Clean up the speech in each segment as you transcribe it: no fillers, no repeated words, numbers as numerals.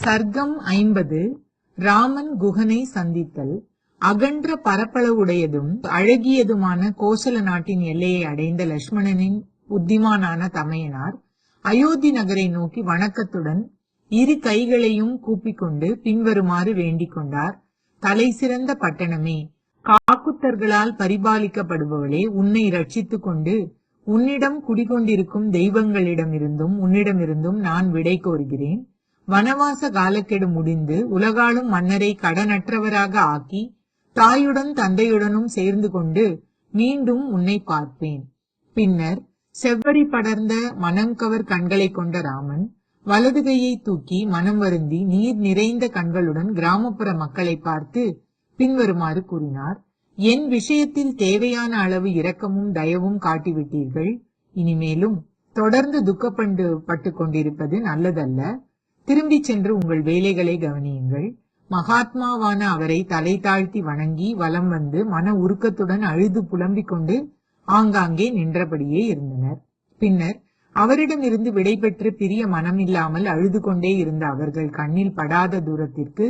சர்க்கம் 50. ராமன் குகனை சந்தித்தல். அகன்ற பரப்பளவுடையதும் அழகியதுமான கோசல நாட்டின் எல்லையை அடைந்த லட்சுமணனின் புத்திமானான தமையனார் அயோத்தி நகரை நோக்கி வணக்கத்துடன் இரு கைகளையும் கூப்பிக்கொண்டு பின்வருமாறு வேண்டிக் கொண்டார். தலை சிறந்த பட்டணமே, காக்குத்தர்களால் பரிபாலிக்கப்படுபவளே, உன்னை ரட்சித்துக் கொண்டு உன்னிடம் குடிகொண்டிருக்கும் தெய்வங்களிடமிருந்தும் உன்னிடமிருந்தும் நான் விடை கோருகிறேன். வனவாச காலக்கெடு முடிந்து உலகாளும் மன்னரை கடனற்றவராக ஆக்கி தாயுடன் தந்தையுடனும் சேர்ந்து கொண்டு மீண்டும் உன்னை பார்ப்பேன். பின்னர் செவ்வரி படர்ந்த மனம் கவர் கண்களை கொண்ட ராமன் வலது கையை தூக்கி மனம் வருந்தி நீர் நிறைந்த கண்களுடன் கிராமப்புற மக்களை பார்த்து பின்வருமாறு கூறினார். என் விஷயத்தில் தேவையான அளவு இரக்கமும் தயவும் காட்டிவிட்டீர்கள். இனிமேலும் தொடர்ந்து துக்கப்பட்டு கொண்டிருப்பது நல்லதல்ல. திரும்பி சென்று உங்கள் வேலைகளை கவனியுங்கள். மகாத்மாவான அவரை தலை தாழ்த்தி வணங்கி வலம் வந்து மன உருக்கத்துடன் அழுது புலம்பிக் கொண்டு ஆங்காங்கே நின்றபடியே இருந்தனர். பின்னர் அவரிடமிருந்து விடை பெற்று பிரிய மனமில்லாமல் அழுது கொண்டே இருந்த அவர்கள் கண்ணில் படாத தூரத்திற்கு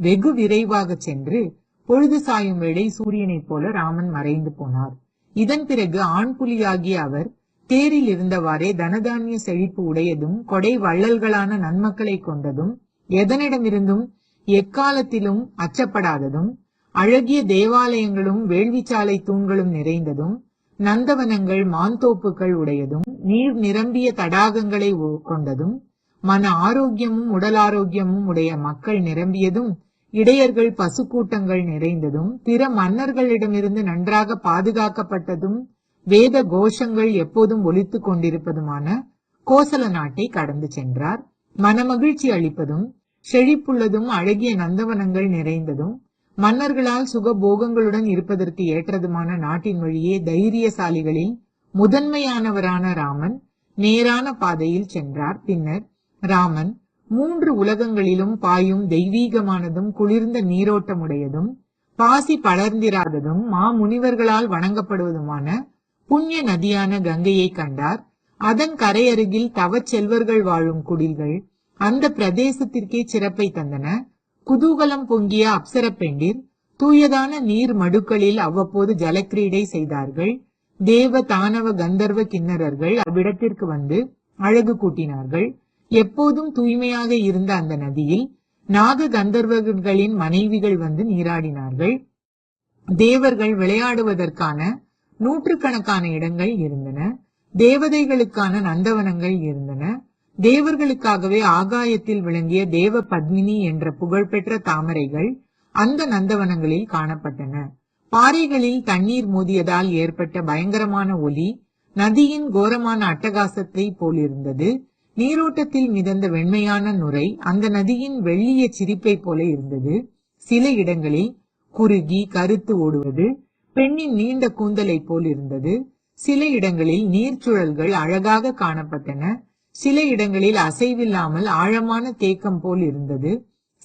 வெகு விரைவாக சென்று பொழுது சாயும் வேளை சூரியனைப் போல ராமன் மறைந்து போனார். இதன் பிறகு ஆண் புலியாகிய அவர் தேரில் இருந்தவாறே தனதானிய செழிப்பு உடையதும் கொடை வள்ளல்களான நன்மக்களை கொண்டதும் எதனிடமிருந்தும் எக்காலத்திலும் அச்சப்படாததும் அழகிய தேவாலயங்களும் வேள்விச்சாலை தூண்களும் நிறைந்ததும் நந்தவனங்கள் மாந்தோப்புகள் உடையதும் நீர் நிரம்பிய தடாகங்களை கொண்டதும் மன ஆரோக்கியமும் உடல் ஆரோக்கியமும் உடைய மக்கள் நிரம்பியதும் இடையர்கள் பசுக்கூட்டங்கள் நிறைந்ததும் பிற மன்னர்களிடமிருந்து நன்றாக பாதுகாக்கப்பட்டதும் வேத கோஷங்கள் எப்போதும் ஒலித்துக் கொண்டிருப்பதுமான கோசல நாட்டை கடந்து சென்றார். மனமகிழ்ச்சி அளிப்பதும் செழிப்புள்ளதும் அழகிய நந்தவனங்கள் நிறைந்ததும் மன்னர்களால் சுகபோகங்களுடன் இருப்பதற்கு ஏற்றதுமான நாட்டின் வழியே தைரியசாலிகளில் முதன்மையானவரான ராமன் நேரான பாதையில் சென்றார். பின்னர் ராமன் 3 உலகங்களிலும் பாயும் தெய்வீகமானதும் குளிர்ந்த நீரோட்டமுடையதும் பாசி படர்ந்திராததும் மாமுனிவர்களால் வணங்கப்படுவதுமான புண்ணிய நதியான கங்கையை கண்டார். அதன் கரையருகில் தவச் செல்வர்கள் வாழும் குடில்கள் அந்த பிரதேசத்திற்கே சிறப்பை தந்தன. குதூகலம் பொங்கிய அப்சர பெண்டிர் தூயதான நீர் மடுக்களில் அவ்வப்போது ஜலக்கிரீடை செய்தார்கள். தேவ தானவ கந்தர்வ கிண்ணறர்கள் அவ்விடத்திற்கு வந்து அழகு கூட்டினார்கள். எப்போதும் தூய்மையாக இருந்த அந்த நதியில் நாக கந்தர்வர்களின் மனைவிகள் வந்து நீராடினார்கள். தேவர்கள் விளையாடுவதற்கான நூற்றுக்கணக்கான இடங்கள் இருந்தன. தேவதைகளுக்கான நந்தவனங்கள் இருந்தன. தேவர்களுக்காகவே ஆகாயத்தில் விளங்கிய தேவ பத்மினி என்ற புகழ்பெற்ற தாமரைகள் அந்த நந்தவனங்களில் காணப்பட்டன. பாறைகளில் தண்ணீர் மோதியதால் ஏற்பட்ட பயங்கரமான ஒலி நதியின் கோரமான அட்டகாசத்தை போலிருந்தது. நீரோட்டத்தில் மிதந்த வெண்மையான நுரை அந்த நதியின் வெள்ளிய சிரிப்பை போல இருந்தது. சில இடங்களில் குறுகி கருத்து ஓடுவது பெண்ணின் நீண்ட கூந்தலை போல் இருந்தது. சில இடங்களில் நீர்ச்சுழல்கள் அழகாக காணப்பட்டன. சில இடங்களில் அசைவில்லாமல் ஆழமான தேக்கம் போல் இருந்தது.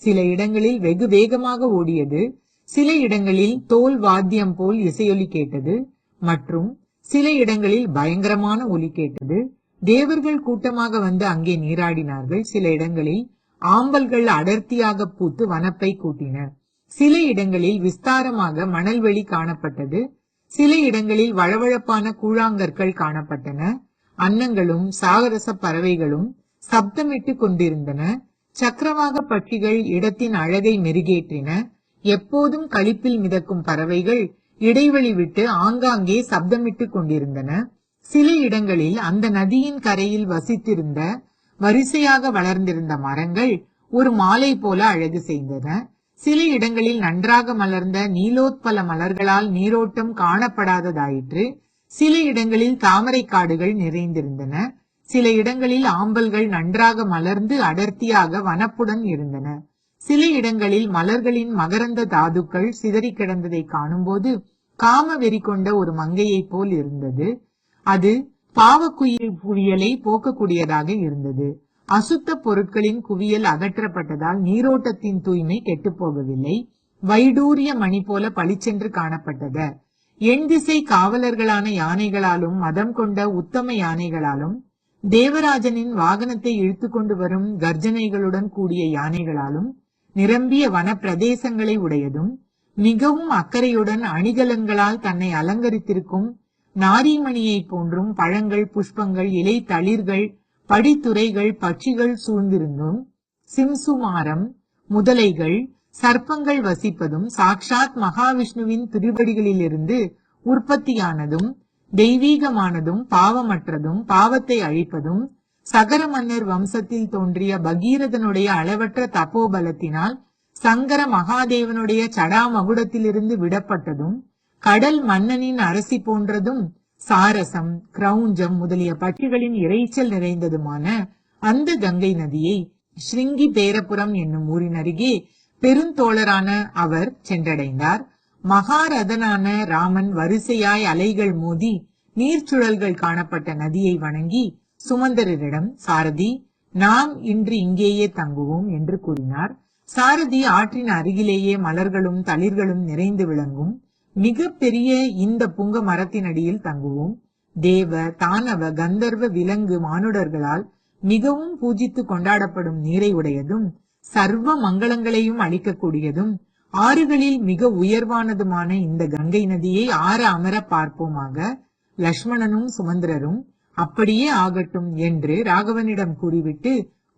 சில இடங்களில் வெகு வேகமாக ஓடியது. சில இடங்களில் தோல் வாத்தியம் போல் இசையொலி கேட்டது. மற்றும் சில இடங்களில் பயங்கரமான ஒலி கேட்டது. தேவர்கள் கூட்டமாக வந்து அங்கே நீராடினார்கள். சில இடங்களில் ஆம்பல்கள் அடர்த்தியாக பூத்து வனப்பை கூட்டின. சில இடங்களில் விஸ்தாரமாக மணல்வெளி காணப்பட்டது. சில இடங்களில் வளவளப்பான கூழாங்கற்கள் காணப்பட்டன. அன்னங்களும் சாகரச பறவைகளும் சப்தமிட்டு கொண்டிருந்தன. சக்கரவாக பட்சிகள் இடத்தின் அழகை மெருகேற்றின. எப்போதும் களிப்பில் மிதக்கும் பறவைகள் இடைவெளி விட்டு ஆங்காங்கே சப்தமிட்டு கொண்டிருந்தன. சில இடங்களில் அந்த நதியின் கரையில் வசித்திருந்த வரிசையாக வளர்ந்திருந்த மரங்கள் ஒரு மாலை போல அழகு செய்தன. சில இடங்களில் நன்றாக மலர்ந்த நீலோத்பல மலர்களால் நீரோட்டம் காணப்படாததாயிற்று. சில இடங்களில் தாமரை காடுகள் நிறைந்திருந்தன. சில இடங்களில் ஆம்பல்கள் நன்றாக மலர்ந்து அடர்த்தியாக வனப்புடன் இருந்தன. சில இடங்களில் மலர்களின் மகரந்த தாதுக்கள் சிதறி கிடந்ததை காணும்போது காம வெறி கொண்ட ஒரு மங்கையை போல் இருந்தது. அது பாவக்குவியலை போக்கக்கூடியதாக இருந்தது. அசுத்த பொருட்களின் குவியல் அகற்றப்பட்டதால் நீரோட்டத்தின் தூய்மை கெட்டு போகவில்லை. வைடூரிய மணி போல பளிச்சென்று காணப்பட்டது. எண் திசை காவலர்களான யானைகளாலும் மதம் கொண்ட உத்தம யானைகளாலும் தேவராஜனின் வாகனத்தை இழுத்து கொண்டு வரும் கர்ஜனைகளுடன் கூடிய யானைகளாலும் நிரம்பிய வன பிரதேசங்களை உடையதும் மிகவும் அக்கறையுடன் அணிகலன்களால் தன்னை அலங்கரித்திருக்கும் நாரிமணியை போன்றும் பழங்கள், புஷ்பங்கள், இலை தளிர்கள், படித்துறைகள், பட்சிகள் சூழ்ந்திருந்தும் சிம்சுமாரம் முதலைகள், சர்ப்பங்கள் வசிப்பதும் சாக்ஷாத் மகாவிஷ்ணுவின் திருவடிகளிலிருந்து உற்பத்தியானதும் தெய்வீகமானதும் பாவமற்றதும் பாவத்தை அழிப்பதும் சகர மன்னர் வம்சத்தில் தோன்றிய பகீரதனுடைய அளவற்ற தப்போபலத்தினால் சங்கர மகாதேவனுடைய சடாமகுடத்திலிருந்து விடப்பட்டதும் கடல் மன்னனின் அரசி போன்றதும் சாரசம், கிரௌஞ்சம் முதலிய பட்சிகளின் இறைச்சல் நிறைந்ததுமான அந்த கங்கை நதியை ஸ்ருங்கி பேரபுரம் என்னும் ஊரின் அருகே பெருந்தோழரான அவர் சென்றடைந்தார். மகாரதனான ராமன் வரிசையாய் அலைகள் மோதி நீர்ச்சுழல்கள் காணப்பட்ட நதியை வணங்கி சுமந்தரரிடம், சாரதி, நாம் இன்று இங்கேயே தங்குவோம் என்று கூறினார். சாரதி ஆற்றின் அருகிலேயே மலர்களும் தளிர்களும் நிறைந்து விளங்கும் மிக பெரிய இந்த புங்க மரத்தின் அடியில் தங்குவோம். தேவ, தானவ, கந்தர்வ, விலங்கு, மானுடர்களால் மிகவும் பூஜித்து கொண்டாடப்படும் நீரை உடையதும் சர்வ மங்களங்களையும் அளிக்கக்கூடியதும் ஆறுகளில் மிக உயர்வானதுமான இந்த கங்கை நதியை ஆற அமர பார்ப்போமாக. லக்ஷ்மணனும் சுமந்திரரும் அப்படியே ஆகட்டும் என்று ராகவனிடம் கூறிவிட்டு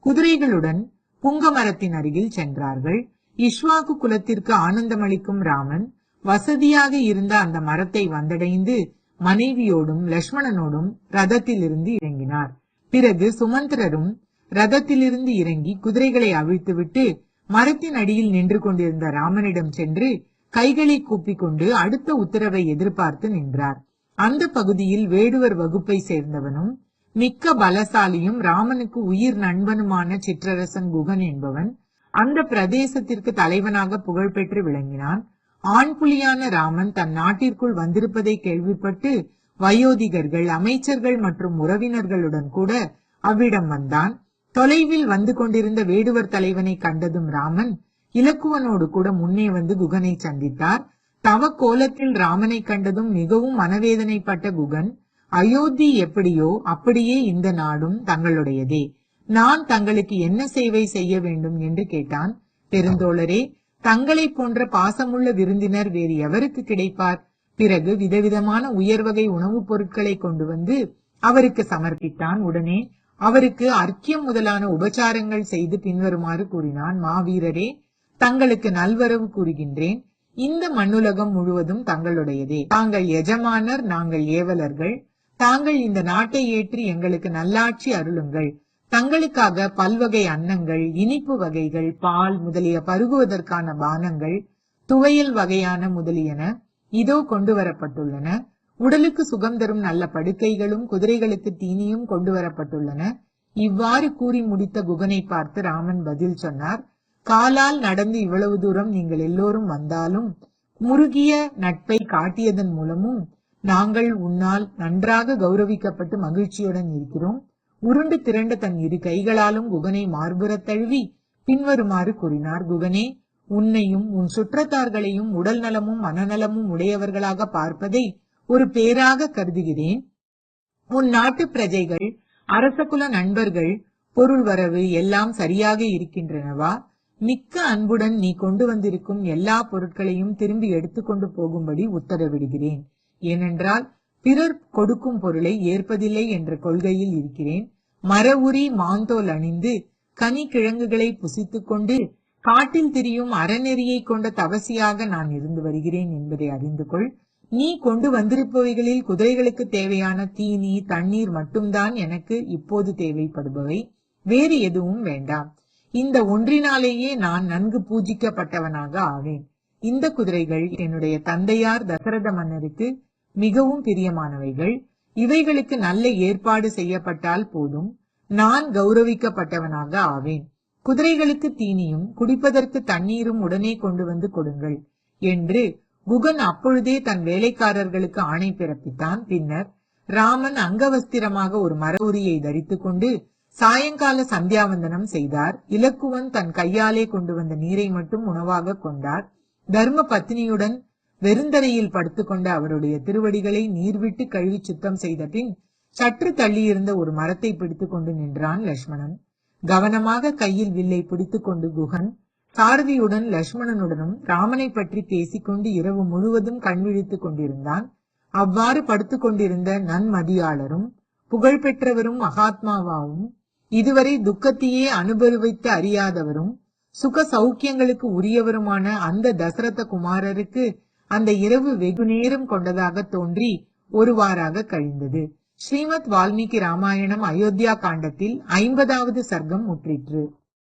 குதிரைகளுடன் புங்க மரத்தின் அருகில் சென்றார்கள். இஷ்வாகு குலத்திற்கு ஆனந்தமளிக்கும் ராமன் வசதியாக இருந்த அந்த மரத்தை வந்தடைந்து மனைவியோடும் லக்ஷ்மணனோடும் ரதத்திலிருந்து இறங்கினார். பிறகு சுமந்திரரும் ரதத்திலிருந்து இறங்கி குதிரைகளை அவிழ்த்துவிட்டு மரத்தின் அடியில் நின்று கொண்டிருந்த ராமனிடம் சென்று கைகளை கூப்பிக் கொண்டு அடுத்த உத்தரவை எதிர்பார்த்து நின்றார். அந்த பகுதியில் வேடுவர் வகுப்பை சேர்ந்தவனும் மிக்க பலசாலியும் ராமனுக்கு உயிர் நண்பனுமான சிற்றரசன் குகன் என்பவன் அந்த பிரதேசத்திற்கு தலைவனாக புகழ்பெற்று விளங்கினான். ஆண் புலியான ராமன் தன் நாட்டிற்குள் வந்திருப்பதை கேள்விப்பட்டு வயோதிகர்கள், அமைச்சர்கள் மற்றும் உறவினர்களுடன் கூட அவ்விடம் வந்தான். தொலைவில் வந்து கொண்டிருந்த வேடுவர் தலைவனை கண்டதும் ராமன் இலக்குவனோடு கூட முன்னே வந்து குகனை சந்தித்தார். தவ கோலத்தில் ராமனை கண்டதும் மிகவும் மனவேதனைப்பட்ட குகன், அயோத்தி எப்படியோ அப்படியே இந்த நாடும் தங்களுடையதே, நான் தங்களுக்கு என்ன சேவை செய்ய வேண்டும் என்று கேட்டான். பெருந்தோழரே, தங்களை போன்ற பாசமுள்ள விருந்தினர் வேறு எவருக்கு கிடைப்பார்? பிறகு விதவிதமான உயர்வகை உணவுப் பொருட்களை கொண்டு வந்து அவருக்கு சமர்ப்பித்தான். உடனே அவருக்கு அர்க்கியம் முதலான உபச்சாரங்கள் செய்து பின்வருமாறு கூறினான். மாவீரரே, தங்களுக்கு நல்வரவு கூறுகின்றேன். இந்த மண்ணுலகம் முழுவதும் தங்களுடையதே. தாங்கள் எஜமானர், நாங்கள் ஏவலர்கள். தாங்கள் இந்த நாட்டை ஏற்றி எங்களுக்கு நல்லாட்சி அருளுங்கள். தங்களுக்காக பல்வகை அன்னங்கள், இனிப்பு வகைகள், பால் முதலிய பருகுவதற்கான பானங்கள், துவையல் வகையான முதலியன இதோ கொண்டு வரப்பட்டுள்ளன. உடலுக்கு சுகம் தரும் நல்ல படுக்கைகளும் குதிரைகளுக்கு தீனியும் கொண்டு வரப்பட்டுள்ளன. இவ்வாறு கூறி முடித்த குகனை பார்த்து ராமன் பதில் சொன்னார். காலால் நடந்து இவ்வளவு தூரம் நீங்கள் எல்லோரும் வந்தாலும் முருகிய நட்பை காட்டியதன் மூலமும் நாங்கள் உன்னால் நன்றாக கௌரவிக்கப்பட்டு மகிழ்ச்சியுடன் இருக்கிறோம். உருண்டு திரண்ட தன் இரு கைகளாலும் குகனை மார்புறத் தழுவி பின்வருமாறு கூறினார். குகனே, உன்னையும் உன் சுற்றத்தார்களையும் உடல் நலமும் மனநலமும் உடையவர்களாக பார்ப்பதை ஒரு பேராக கருதுகிறேன். உன் நாட்டு பிரஜைகள், அரசகுல நண்பர்கள், பொருள் வரவு எல்லாம் சரியாக இருக்கின்றனவா? மிக்க அன்புடன் நீ கொண்டு வந்திருக்கும் எல்லா பொருட்களையும் திரும்பி எடுத்துக்கொண்டு போகும்படி உத்தரவிடுகிறேன். ஏனென்றால் பிறர் கொடுக்கும் பொருளை ஏற்பதில்லை என்ற கொள்கையில் இருக்கிறேன். மர உரி மாந்தோல் அணிந்து கனி கிழங்குகளை புசித்துக் கொண்டு காட்டில் திரியும் அறநெறியை கொண்ட தவசியாக நான் இருந்து வருகிறேன் என்பதை அறிந்து கொள். நீ கொண்டு வந்திருப்பவைகளில் குதிரைகளுக்கு தேவையான தீனி, தண்ணீர் மட்டும்தான் எனக்கு இப்போது தேவைப்படுபவை. வேறு எதுவும் வேண்டாம். இந்த ஒன்றினாலேயே நான் நன்கு பூஜிக்கப்பட்டவனாக ஆவேன். இந்த குதிரைகள் என்னுடைய தந்தையார் தசரத மன்னருக்கு மிகவும் பிரியமானவைகள். இவைகளுக்கு நல்ல ஏற்பாடு செய்யப்பட்டால் போதும், நான் கௌரவிக்கப்பட்டவனாக ஆவேன். குதிரைகளுக்கு தீனியும் குடிப்பதற்கு தண்ணீரும் உடனே கொண்டு வந்து கொடுங்கள் என்று குகன் அப்பொழுதே தன் வேலைக்காரர்களுக்கு ஆணை பிறப்பித்தான். பின்னர் ராமன் அங்கவஸ்திரமாக ஒரு மர உரியை தரித்துக் கொண்டு சாயங்கால சந்தியாவந்தனம் செய்தார். இலக்குவன் தன் கையாலே கொண்டு வந்த நீரை மட்டும் உணவாக கொண்டார். தர்ம பத்னியுடன் வெறுந்தரையில் படுத்துக்கொண்ட அவருடைய திருவடிகளை நீர் விட்டு கழுவி சுத்தம் செய்த பின் சற்று தள்ளியிருந்த ஒரு மரத்தை பிடித்துக் கொண்டு நின்றான் லட்சுமணன். கவனமாக கையில் வில்லை பிடித்துக் கொண்டு குகன் சாரதியுடன் லட்சுமணனுடனும் ராமனை பற்றி பேசிக்கொண்டு இரவு முழுவதும் கண்விழித்துக் கொண்டிருந்தான். அவ்வாறு படுத்துக் கொண்டிருந்த நன்மதியாளரும் புகழ்பெற்றவரும் மகாத்மாவாவும் இதுவரை துக்கத்தையே அனுபவித்து அறியாதவரும் சுக சௌக்கியங்களுக்கு உரியவருமான அந்த தசரத குமாரருக்கு அந்த இரவு வெகு நேரம் கொண்டதாக தோன்றி ஒருவாறாக கழிந்தது. ஸ்ரீமத் வால்மீகி ராமாயணம் அயோத்தியா காண்டத்தில் 50வது சர்க்கம் முற்றிற்று.